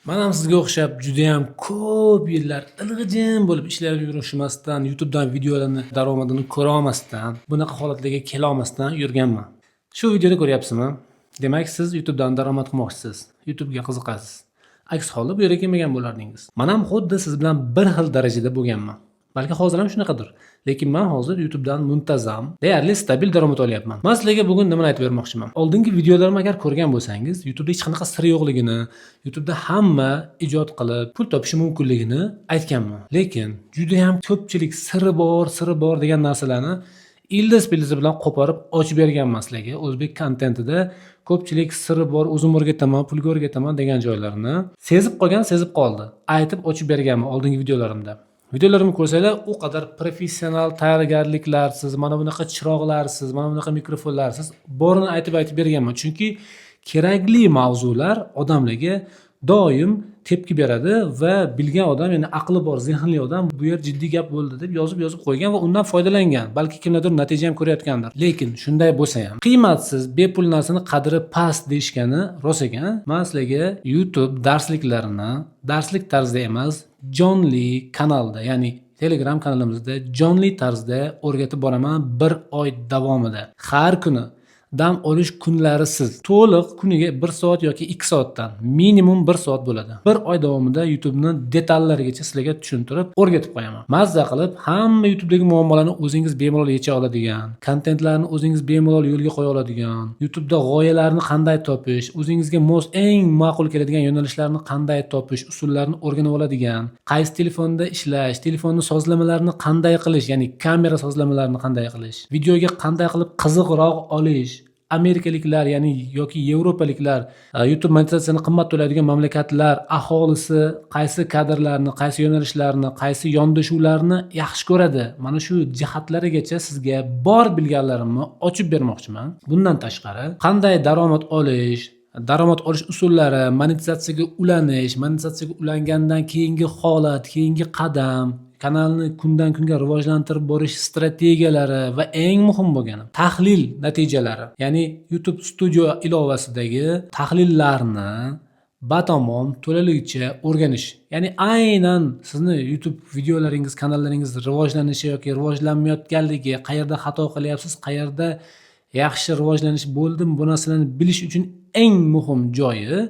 Men ham sizga o'xshab juda ham ko'p yillar ilg'ijim bo'lib ishlab yurishmasdan, YouTube'dan videolarni daromadini ko'ra olmasdan, bunaqa holatlarga kela olmasdan yurganman. Shu videoda ko'ryapsizmi? Demak, siz YouTube'dan daromad qilmoqchisiz. YouTube'ga qiziqasiz. Aks holda bu yerga kelmagan bo'lardingiz. Men ham xuddi siz bilan bir xil darajada bo'lganman. Balki hozir ham shunaqadir. Lekin men hozir YouTube'dan muntazam, deyarli stabil daromad olyapman. Men sizlarga bugun nimani aytib bermoqchiman? Oldingi videolarimni agar ko'rgan bo'lsangiz, YouTube'da hech qanaqa sir yo'qligini, YouTube'da hamma ijod qilib pul topishi mumkinligini aytganman. Lekin juda ham ko'pchilik siri bor degan narsalarni ildiz-pildizi bilan qo'porib ochib berganman sizlarga. O'zbek kontentida ko'pchilik siri bor, o'zim o'rgataman, pulga o'rgataman degan joylarni sezib qoldi. Aytib ochib berganman oldingi videolarimda. Videolarimni ko'rsanglar, u qadar professional tayyorgarliklarsiz, mana bunaqa chiroqlarsiz, mana bunaqa mikrofonlarsiz borini aytib berganman. Chunki kerakli mavzular odamlarga doim tepki beradi va bilgan odam, ya'ni aqli bor, zehnli odam bu yer jiddiy gap bo'ldi deb yozib qo'ygan va undan foydalangan. Balki kimlardir natija ham ko'rayotgandir. Lekin shunday bo'lsa ham, qiymatsiz, bepul narsani qadri past deyishgani rost ekan. Men sizlarga YouTube darsliklarini darslik tarzda emas, jonli kanalda, ya'ni Telegram kanalimizda jonli tarzda o'rgatib boraman 1 oy davomida. Har kuni dam olish kunlarisiz. To'liq kuniga 1 soat yoki 2 soatdan minimum 1 soat bo'ladi. 1 oy davomida YouTube'ni detallarigacha sizlarga tushuntirib o'rgatib qo'yaman. Mazza qilib hamma YouTube'dagi muammolarni o'zingiz bemalol yecha oladigan, kontentlarni o'zingiz bemalol yo'lga qo'ya oladigan, YouTube'da g'oyalarni qanday topish, o'zingizga mos eng ma'qul keladigan yo'nalishlarni qanday topish, usullarini o'rganib oladigan, qaysi telefonda ishlash, telefonning sozlamalarini qanday qilish, ya'ni kamera sozlamalarini qanday qilish, videoga qanday qilib qiziqroq olish, Amerikaliklar, ya'ni yoki Yevropaliklar, YouTube monetizatsiyani qimmat to'laydigan mamlakatlar aholisi qaysi kadrlarni, qaysi yo'nalishlarni, qaysi yondashuvlarni yaxshi ko'radi. Mana shu jihatlarigacha sizga bor bilganlarimni ochib bermoqchiman. Bundan tashqari, qanday daromad olish usullari, monetizatsiyaga ulangandan keyingi holat, keyingi qadam, kanalni kundan kunga rivojlantirib borish strategiyalari va eng muhim bo'lgani tahlil natijalari. Ya'ni YouTube Studio ilovasidagi tahlillarni batamom to'laligicha o'rganish. Ya'ni aynan sizni YouTube videolaringiz, kanallaringiz rivojlanishi yoki rivojlanmayotganligi, qayerda xato qilyapsiz, qayerda yaxshi rivojlanish bo'ldimi, bu narsalarni bilish uchun eng muhim joyi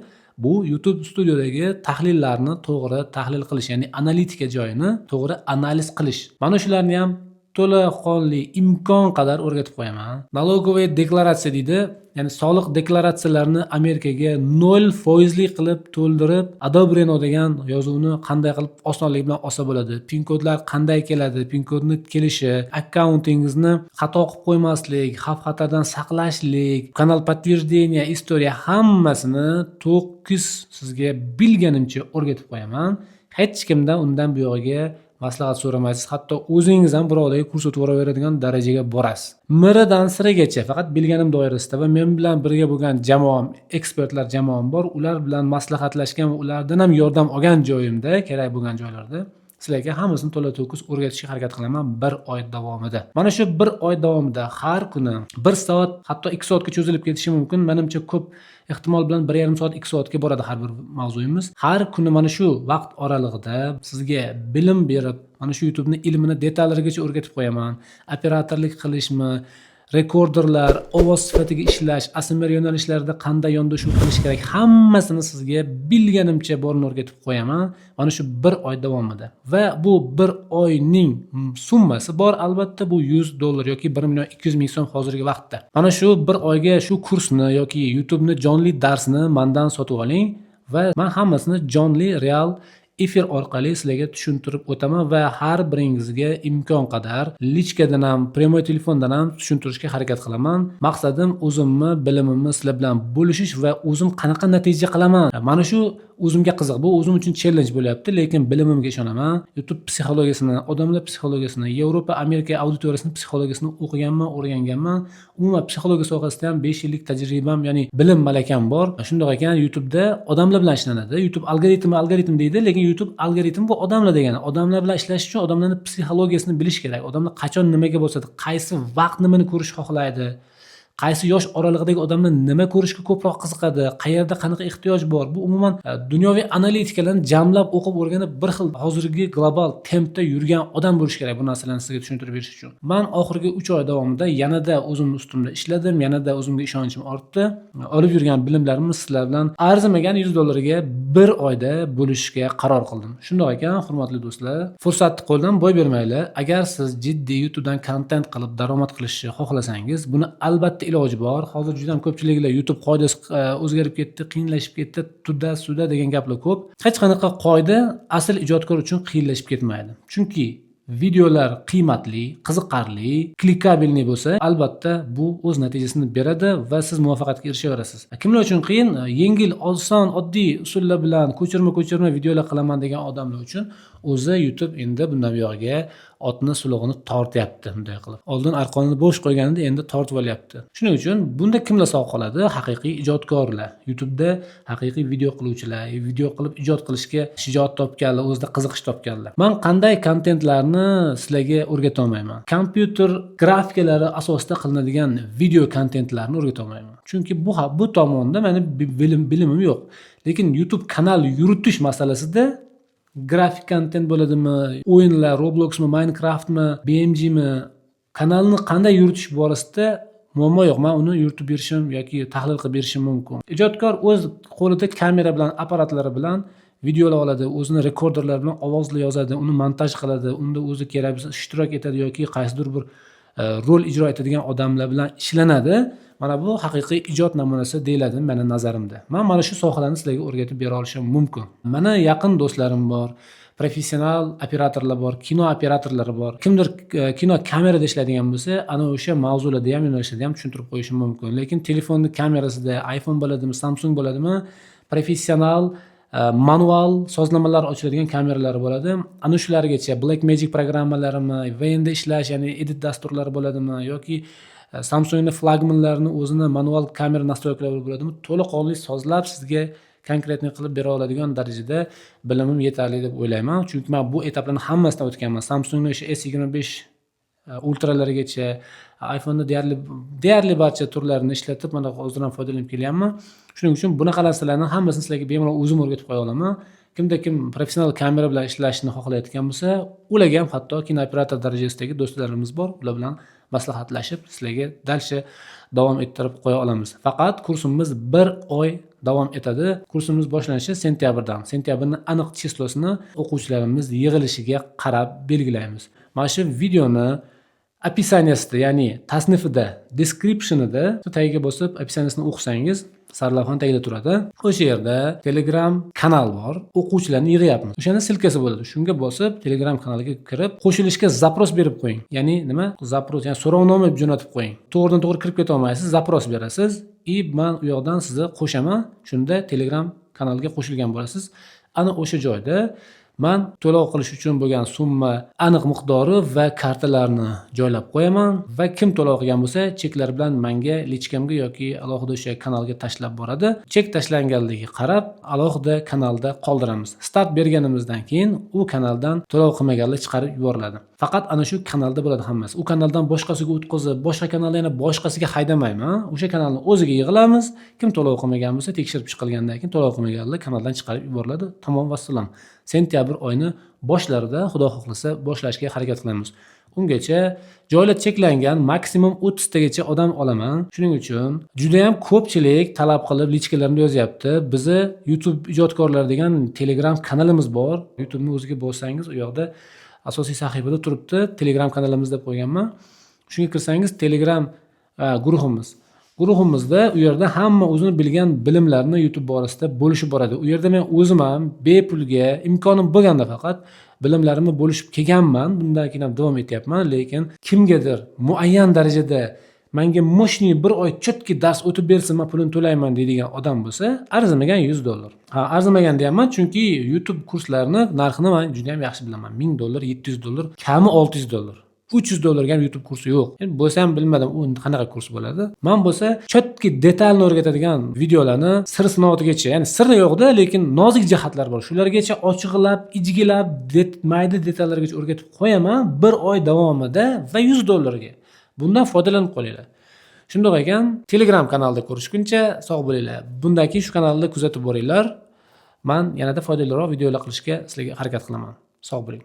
bu YouTube Studiodagi tahlillarni to'g'ri tahlil qilish, ya'ni analitika joyini to'g'ri analiz qilish. Mana shularni ham to'laqonli imkon qadar o'rgatib qo'yaman. Налоговая deklaratsiya deydi, ya'ni soliq deklaratsiyalarini Amerikaga 0% qilib to'ldirib, Adobreno degan yozuvni qanday qilib osonlik bilan olsa bo'ladi, pin kodlar qanday keladi, pin kodni kelishi, akkauntingizni xato qilib qo'ymaslik, xavf-xatardan saqlashlik, kanal подтверждение, istoriya hammasini to'kis sizga bilganimcha o'rgatib qo'yaman. Hech kimdan undan bu yog'iga maslahat so'ramaysiz, hatto o'zingiz ham birovlarga kurs o'tib boraveradigan darajaga borasiz. Miridan sirigacha faqat bilganim doirasida va men bilan birga bo'lgan jamoam, ekspertlar jamoam bor. Ular bilan maslahatlashgan va ulardan ham yordam olgan joyimda, kerak bo'lgan joylarda sizlarga hammasini to'la to'kis o'rgatishga harakat qilaman 1 oy davomida. Mana shu 1 oy davomida har kuni 1 soat, hatto 2 soatga cho'zilib ketishi mumkin. Menimcha ko'p ehtimol bilan 1,5 soat, 2 soatga boradi har bir mavzuyimiz. Har kuni mana shu vaqt oralig'ida sizga bilim berib, mana shu YouTube'ni ilmini detallarigacha o'rgatib qo'yaman. Operatorlik qilishmi, rekorderlar, ovoz sifatiga ishlash, ASMR yo'nalishlarida qanday yondashuv qilish kerak, hammasini sizga bilganimcha borini o'rgatib qo'yaman. Mana shu 1 oy davomida. Va bu 1 oyning summasi bor, albatta bu $100 yoki 1,2 million so'm hozirgi vaqtda. Mana shu 1 oyga shu kursni yoki YouTube'ni jonli darsini mendan sotib oling va men hammasini jonli real efir orqali sizlarga tushuntirib o'taman va har biringizga imkon qadar lichkadan ham, prямой telefondan ham tushuntirishga harakat qilaman. Maqsadim o'zimni bilimimni sizlar bilan bo'lishish va o'zim qanaqa natija qilaman. Mana shu o'zimga qiziq. Bu o'zim uchun challenge bo'lyapti, lekin bilimimga ishonaman. YouTube psixologiyasini, odamlar psixologiyasini, Yevropa, Amerika auditoriyasini psixologiyasini o'qiganman, o'rganganman. Umuman psixologiya sohasida ham 5 yillik tajribam, ya'ni bilim malakam bor. Shundoq ekan, YouTube'da odamlar bilan ishlanadi. YouTube algoritm deydi, lekin YouTube algoritm bu odamlar degani. Odamlar bilan ishlash uchun odamlarning psixologiyasini bilish kerak. Odamlar qachon nimaga bosadi, qaysi vaqt nimani ko'rish xohlaydi, qaysi yosh oralig'idagi odamlar nima ko'rishga ko'proq qiziqadi, qayerda qanaqa ehtiyoj bor. Bu umuman dunyoviy analitikalarni jamlab o'qib o'rganib bir xil hozirgi global tempda yurgan odam bo'lish kerak bu narsalarni sizga tushuntirib berish uchun. Men oxirgi 3 oy davomida yanada o'zimni ustimda ishladim, yanada o'zimga ishonchim ortdi. Olib yurgan bilimlarimni sizlar bilan arzimagan $100 ga bir oyda bo'lishga qaror qildim. Shundoq ekan, hurmatli do'stlar, fursatni qo'ldan boy bermaylar. Agar siz jiddiy YouTubedan kontent qilib daromad qilishni xohlasangiz, buni albatta iloji bor. Hozir juda ham ko'pchiliklar YouTube qoidasi o'zgarib ketdi, qiyinlashib ketdi, suda degan gaplar ko'p. Hech qanaqa qoida asl ijodkor uchun qiyinlashib ketmaydi. Chunki videolar qiymatli, qiziqarli, klikabelniy bo'lsa, albatta bu o'z natijasini beradi va siz muvaffaqiyatga erishaverasiz. Kimlar uchun qiyin? Yengil, oson, oddiy usullar bilan ko'chirma videolar qilaman degan odamlar uchun o'zi YouTube endi bundan buyog'iga otni sulug'ini tortyapti bunday qilib. Oldin arqonni bo'sh qo'yganida endi tortib olyapti. Shuning uchun bunda kimlar sog' qoladi? Haqiqiy ijodkorlar. YouTube'da haqiqiy video qiluvchilar, video qilib ijod qilishga shijoat topganlar, o'zida qiziqish topganlar. Men qanday kontentlarni sizlarga o'rgata olmayman. Kompyuter grafikalari asosida qilinadigan video kontentlarni o'rgata olmayman. Chunki bu tomonda meni bilimim yo'q. Lekin YouTube kanal yuritish masalasida grafik kontent bo'ladimi, o'yinlar, Robloxmi, Minecraftmi, BMGmi, kanalni qanday yuritish borasida muammo yo'q. Men uni yuritib berishim yoki tahlil qilib berishim mumkin. Ijodkor o'z qo'lida kamera bilan, apparatlari bilan videolar oladi, o'zini rekorderlar bilan ovozli yozadi, uni montaj qiladi, unda o'zi kerak bo'lsa ishtirok etadi yoki qaysidir bir rol ijro etadigan odamlar bilan ishlanadi. Mana bu haqiqiy ijod namunasi deyiladi meni nazarimda. Men mana shu sohalarni sizlarga o'rgatib bera olishim mumkin. Mana yaqin do'stlarim bor, professional operatorlar bor, kino operatorlari bor. Kimdir kino kamerada ishlaydigan bo'lsa, ana o'sha mavzularda ham, yo'nalishlarda ham tushuntirib qo'yishim mumkin. Lekin telefonni kamerasida iPhone bo'ladimi, Samsung bo'ladimi, professional manual sozlamalar ochiladigan kameralar bo'ladi. Ana shulargacha Blackmagic programmalarimi, VN da ishlash, ya'ni edit dasturlari bo'ladimi yoki Samsungning flagmanlarini o'zini manual kamera nastroykalari bo'ladimi, to'laqonli sozlab sizga konkretniy qilib bera oladigan darajada bilimim yetarli deb o'ylayman. Chunki men bu etaplarni hammasidan o'tganman. Samsungning o'sha S25 ultralarigacha, iPhone'ning deyarli barcha turlarini ishlatib, mana hozirdan foydalanib kelyapman. Shuning uchun bunaqa narsalarni hammasini sizlarga bemalol o'zim o'rgatib qo'ya olaman. Kim professional kamera bilan ishlashni xohlayotgan bo'lsa, ularga ham hatto kinooperator darajasidagi do'stlarimiz bor. Ular bilan maslahatlashib, sizlarga dalsha davom ettirib qo'ya olamiz. Faqat kursimiz 1 oy davom etadi. Kursimiz boshlanishi sentyabrdan. Sentyabrning aniq chislosini o'quvchilarimiz yig'ilishiga qarab belgilaymiz. Mana shu videoni opisaniyasida, ya'ni tasnifida, descriptionida tagiga bosib opisaniyasini o'qisangiz, sarlavhani tagida turadi. O'sha yerda Telegram kanal bor. O'quvchilarni yig'yapmiz. O'shani silkasi bo'ladi. Shunga bosib Telegram kanaliga kirib, qo'shilishga zapros berib qo'ying. Ya'ni nima? Zapros, ya'ni so'rovnoma jo'natib qo'ying. To'g'ridan-to'g'ri kirib keta olmaysiz, zapros berasiz. Men u yoqdan sizni qo'shaman. Shunda Telegram kanaliga qo'shilgan bo'lasiz. Ana o'sha joyda men to'lov qilish uchun bo'lgan summa aniq miqdori va kartalarni joylab qo'yaman va kim to'lov qilgan bo'lsa, cheklar bilan menga lichkamga yoki alohida o'sha kanalga tashlab boradi. Chek tashlanganligiga qarab alohida kanalda qoldiramiz. Start berganimizdan keyin u kanaldan to'lov qilmaganlar chiqarib yuboriladi. Faqat ana shu kanalda bo'ladi hammasi. U kanaldan boshqasiga o'tkazib, boshqa kanaldan yana boshqasiga haydamayman. O'sha kanalni o'ziga yig'ilamiz. Kim to'lov qilmagan bo'lsa, tekshirib chiqilgandan keyin to'lov qilmaganlar kanaldan chiqarib yuboriladi. Tamom vassalom. Sentyabr oyini boshlarida Xudo xohlasa boshlashga harakat qilamiz. Ungacha joylar cheklangan, maksimum 30 tagacha odam olaman. Shuning uchun juda ham ko'pchilik talab qilib lichkalarni yozyapti. Bizi YouTube ijodkorlari degan Telegram kanalimiz bor. YouTube'ni o'ziga bossangiz, u yoqda asosiy sahifada turibdi. Telegram kanalimiz deb qo'yganman. Shunga kirsangiz Telegram guruhimiz. Guruhimizda u yerda hamma o'zini bilgan bilimlarni YouTube borasida bo'lishib boradi. U yerda men o'zim ham bepulga imkonim bo'lganda faqat bilimlarimni bo'lishib kelganman. Bundan keyin ham davom etyapman, lekin kimgadir muayyan darajada menga moshni bir oy chotki dars o'tib bersin, men pulini to'layman deydigan odam bo'lsa, arzimagan $100. Arzimagan deyapman, chunki YouTube kurslarini narxini men juda ham yaxshi bilaman. $1000, $700, kami $600. $300 ga YouTube kursi yo'q. Endi bo'lsa ham bilmadim u qanaqa kurs bo'ladi. Men bo'lsa chotki detalni o'rgatadigan videolarni sir sinoatigacha, ya'ni sirni yo'qda, lekin nozik jihatlar bor. Shulargacha ochiqlab, ijgilab, mayda detallargacha o'rgatib qo'yaman 1 oy davomida va $100 ga. Bundan foydalanib qolinglar. Shundoq ekan, Telegram kanalida ko'rishguncha sog' bo'linglar. Bundan keyin shu kanalda kuzatib boringlar. Men yanada foydaliroq videolar qilishga sizlarga harakat qilaman. Sog' bo'ling.